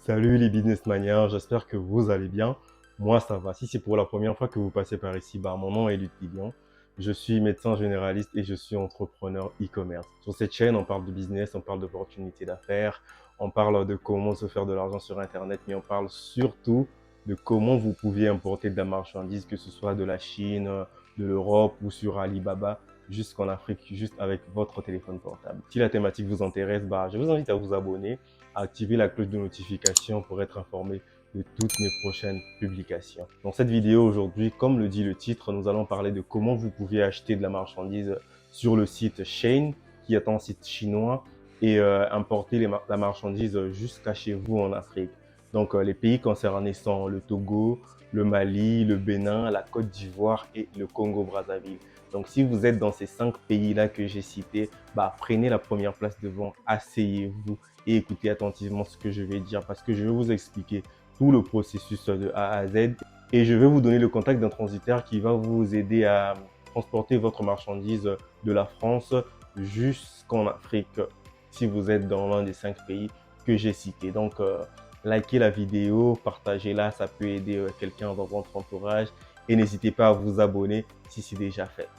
Salut les businessmaniens, j'espère que vous allez bien. Moi, ça va. Si c'est pour la première fois que vous passez par ici, mon nom est Luc Lilian. Je suis médecin généraliste et je suis entrepreneur e-commerce. Sur cette chaîne, on parle de business, on parle d'opportunités d'affaires, on parle de comment se faire de l'argent sur Internet, mais on parle surtout de comment vous pouviez importer de la marchandise, que ce soit de la Chine, de l'Europe ou sur Alibaba, jusqu'en Afrique, juste avec votre téléphone portable. Si la thématique vous intéresse, je vous invite à vous abonner, activer la cloche de notification pour être informé de toutes mes prochaines publications. Dans cette vidéo aujourd'hui, comme le dit le titre, nous allons parler de comment vous pouvez acheter de la marchandise sur le site Shein, qui est un site chinois, et importer la marchandise jusqu'à chez vous en Afrique. Donc les pays concernés sont le Togo, le Mali, le Bénin, la Côte d'Ivoire et le Congo-Brazzaville. Donc si vous êtes dans ces 5 pays-là que j'ai cités, prenez la première place devant, asseyez-vous et écoutez attentivement ce que je vais dire parce que je vais vous expliquer tout le processus de A à Z et je vais vous donner le contact d'un transitaire qui va vous aider à transporter votre marchandise de la France jusqu'en Afrique si vous êtes dans l'un des 5 pays que j'ai cités. Donc, likez la vidéo, partagez-la, ça peut aider quelqu'un dans votre entourage et n'hésitez pas à vous abonner si c'est déjà fait.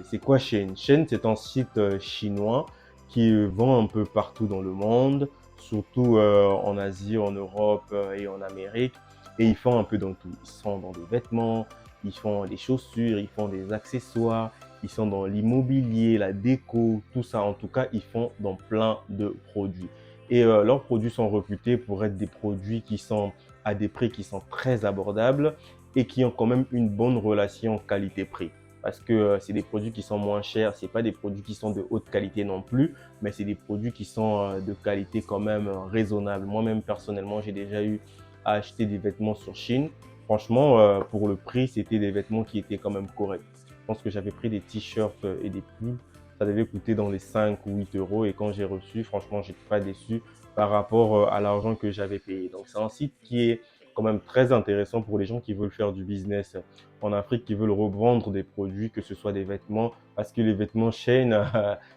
C'est quoi Shein? Shein, c'est un site chinois qui vend un peu partout dans le monde, surtout en Asie, en Europe et en Amérique. Et ils font un peu dans tout. Ils sont dans des vêtements, ils font des chaussures, ils font des accessoires, ils sont dans l'immobilier, la déco, tout ça. En tout cas, ils font dans plein de produits. Et leurs produits sont réputés pour être des produits qui sont à des prix qui sont très abordables et qui ont quand même une bonne relation qualité-prix parce que c'est des produits qui sont moins chers, c'est pas des produits qui sont de haute qualité non plus, mais c'est des produits qui sont de qualité quand même raisonnable. Moi-même, personnellement, j'ai déjà eu à acheter des vêtements sur Chine. Franchement, pour le prix, c'était des vêtements qui étaient quand même corrects. Je pense que j'avais pris des t-shirts et des pulls. Ça devait coûter dans les 5 ou 8 euros et quand j'ai reçu, franchement, j'étais pas déçu par rapport à l'argent que j'avais payé. Donc, c'est un site qui est quand même très intéressant pour les gens qui veulent faire du business en Afrique, qui veulent revendre des produits, que ce soit des vêtements, parce que les vêtements Shein,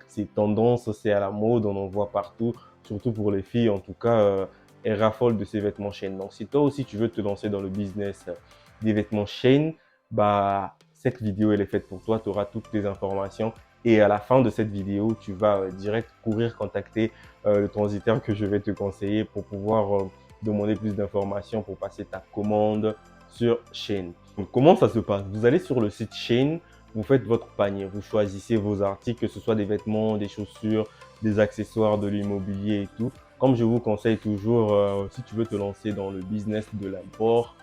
c'est tendance, c'est à la mode, on en voit partout, surtout pour les filles, en tout cas, elles raffolent de ces vêtements Shein. Donc, si toi aussi tu veux te lancer dans le business des vêtements Shein, cette vidéo, elle est faite pour toi, tu auras toutes les informations. Et à la fin de cette vidéo, tu vas direct courir contacter le transitaire que je vais te conseiller pour pouvoir demander plus d'informations pour passer ta commande sur Shein. Donc, comment ça se passe? Vous allez sur le site Shein, vous faites votre panier, vous choisissez vos articles, que ce soit des vêtements, des chaussures, des accessoires, de l'immobilier et tout. Comme je vous conseille toujours, si tu veux te lancer dans le business de l'import,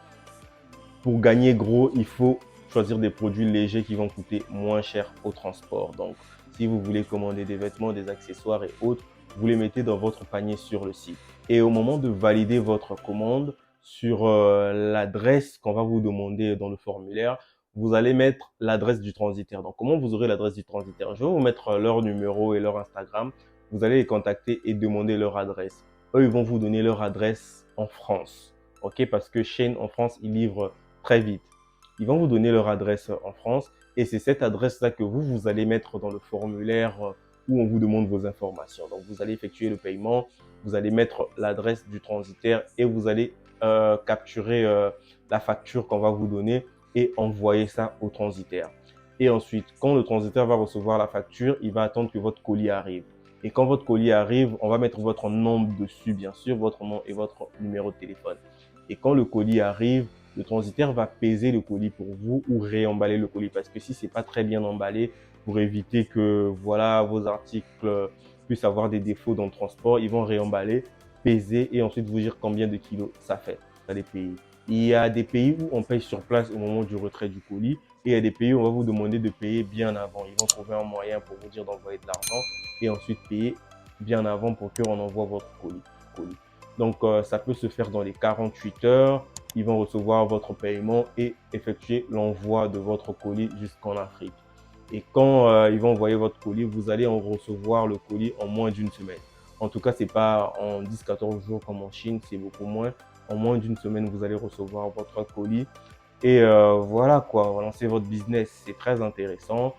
pour gagner gros, il faut choisir des produits légers qui vont coûter moins cher au transport. Donc, si vous voulez commander des vêtements, des accessoires et autres, vous les mettez dans votre panier sur le site. Et au moment de valider votre commande, sur l'adresse qu'on va vous demander dans le formulaire, vous allez mettre l'adresse du transitaire. Donc, comment vous aurez l'adresse du transitaire? Je vais vous mettre leur numéro et leur Instagram. Vous allez les contacter et demander leur adresse. Eux, ils vont vous donner leur adresse en France. OK? Parce que Shein en France, ils livrent très vite. Ils vont vous donner leur adresse en France et c'est cette adresse-là que vous allez mettre dans le formulaire où on vous demande vos informations. Donc, vous allez effectuer le paiement, vous allez mettre l'adresse du transitaire et vous allez capturer la facture qu'on va vous donner et envoyer ça au transitaire. Et ensuite, quand le transitaire va recevoir la facture, il va attendre que votre colis arrive. Et quand votre colis arrive, on va mettre votre nom dessus, bien sûr, votre nom et votre numéro de téléphone. Et quand le colis arrive, le transitaire va peser le colis pour vous ou réemballer le colis. Parce que si c'est pas très bien emballé, pour éviter que voilà vos articles puissent avoir des défauts dans le transport, ils vont réemballer, peser et ensuite vous dire combien de kilos ça fait. Ça les pays. Il y a des pays où on paye sur place au moment du retrait du colis et il y a des pays où on va vous demander de payer bien avant. Ils vont trouver un moyen pour vous dire d'envoyer de l'argent et ensuite payer bien avant pour qu'on envoie votre colis. Donc, ça peut se faire dans les 48 heures. Ils vont recevoir votre paiement et effectuer l'envoi de votre colis jusqu'en Afrique. Et quand ils vont envoyer votre colis, vous allez en recevoir le colis en moins d'une semaine. En tout cas, c'est pas en 10-14 jours comme en Chine, c'est beaucoup moins. En moins d'une semaine, vous allez recevoir votre colis. Et voilà quoi, lancer votre business, c'est très intéressant.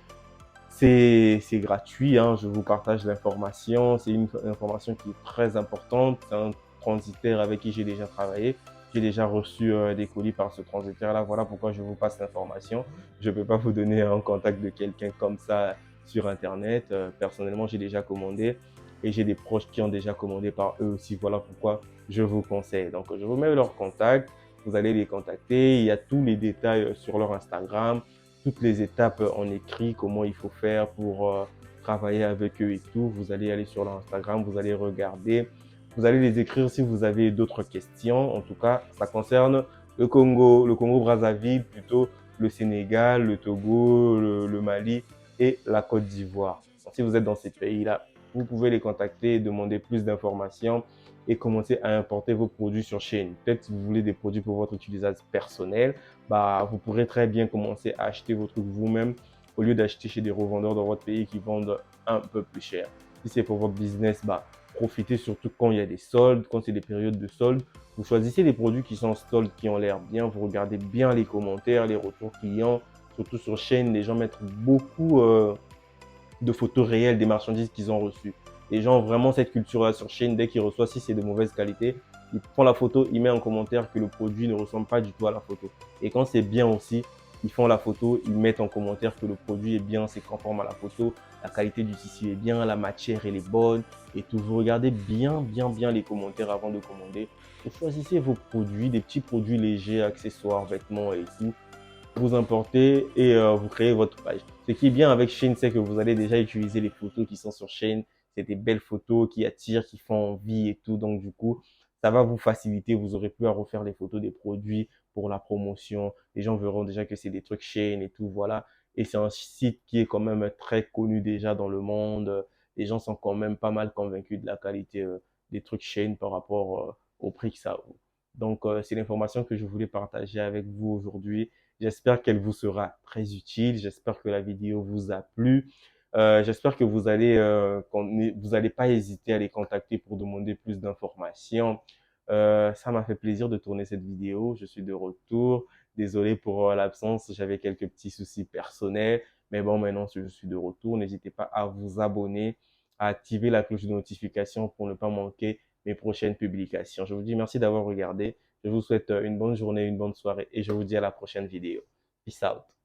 C'est gratuit, hein, je vous partage l'information. C'est une information qui est très importante. C'est un transitaire avec qui j'ai déjà travaillé. J'ai déjà reçu des colis par ce transitaire-là. Voilà pourquoi je vous passe l'information. Je ne peux pas vous donner un contact de quelqu'un comme ça sur Internet. Personnellement, j'ai déjà commandé et j'ai des proches qui ont déjà commandé par eux aussi. Voilà pourquoi je vous conseille. Donc, je vous mets leur contact. Vous allez les contacter. Il y a tous les détails sur leur Instagram, toutes les étapes en écrit, comment il faut faire pour travailler avec eux et tout. Vous allez aller sur leur Instagram, vous allez regarder. Vous allez les écrire si vous avez d'autres questions. En tout cas, ça concerne le Congo Brazzaville, plutôt le Sénégal, le Togo, le Mali et la Côte d'Ivoire. Si vous êtes dans ces pays-là, vous pouvez les contacter et demander plus d'informations et commencer à importer vos produits sur Shein. Peut-être si vous voulez des produits pour votre utilisation personnelle, vous pourrez très bien commencer à acheter vos trucs vous-même au lieu d'acheter chez des revendeurs dans votre pays qui vendent un peu plus cher. Si c'est pour votre business, profitez surtout quand il y a des soldes, quand c'est des périodes de soldes. Vous choisissez les produits qui sont en solde, qui ont l'air bien. Vous regardez bien les commentaires, les retours clients. Surtout sur Shein, les gens mettent beaucoup de photos réelles des marchandises qu'ils ont reçues. Les gens ont vraiment cette culture-là sur Shein. Dès qu'ils reçoivent, si c'est de mauvaise qualité, ils font la photo, ils mettent en commentaire que le produit ne ressemble pas du tout à la photo. Et quand c'est bien aussi, ils font la photo, ils mettent en commentaire que le produit est bien, c'est conforme à la photo, la qualité du tissu est bien, la matière elle est bonne et tout. Vous regardez bien les commentaires avant de commander. Vous choisissez vos produits, des petits produits légers, accessoires, vêtements et tout. Vous importez et vous créez votre page. Ce qui est bien avec Shein, c'est que vous allez déjà utiliser les photos qui sont sur Shein. C'est des belles photos qui attirent, qui font envie et tout. Donc du coup, ça va vous faciliter. Vous aurez plus à refaire les photos des produits pour la promotion. Les gens verront déjà que c'est des trucs Shein et tout. Voilà. Et c'est un site qui est quand même très connu déjà dans le monde. Les gens sont quand même pas mal convaincus de la qualité des trucs Shein par rapport au prix que ça vaut. Donc, c'est l'information que je voulais partager avec vous aujourd'hui. J'espère qu'elle vous sera très utile. J'espère que la vidéo vous a plu. J'espère que vous allez pas hésiter à les contacter pour demander plus d'informations. Ça m'a fait plaisir de tourner cette vidéo. Je suis de retour. Désolé pour l'absence. J'avais quelques petits soucis personnels. Mais bon, maintenant, je suis de retour. N'hésitez pas à vous abonner, à activer la cloche de notification pour ne pas manquer mes prochaines publications. Je vous dis merci d'avoir regardé. Je vous souhaite une bonne journée, une bonne soirée et je vous dis à la prochaine vidéo. Peace out.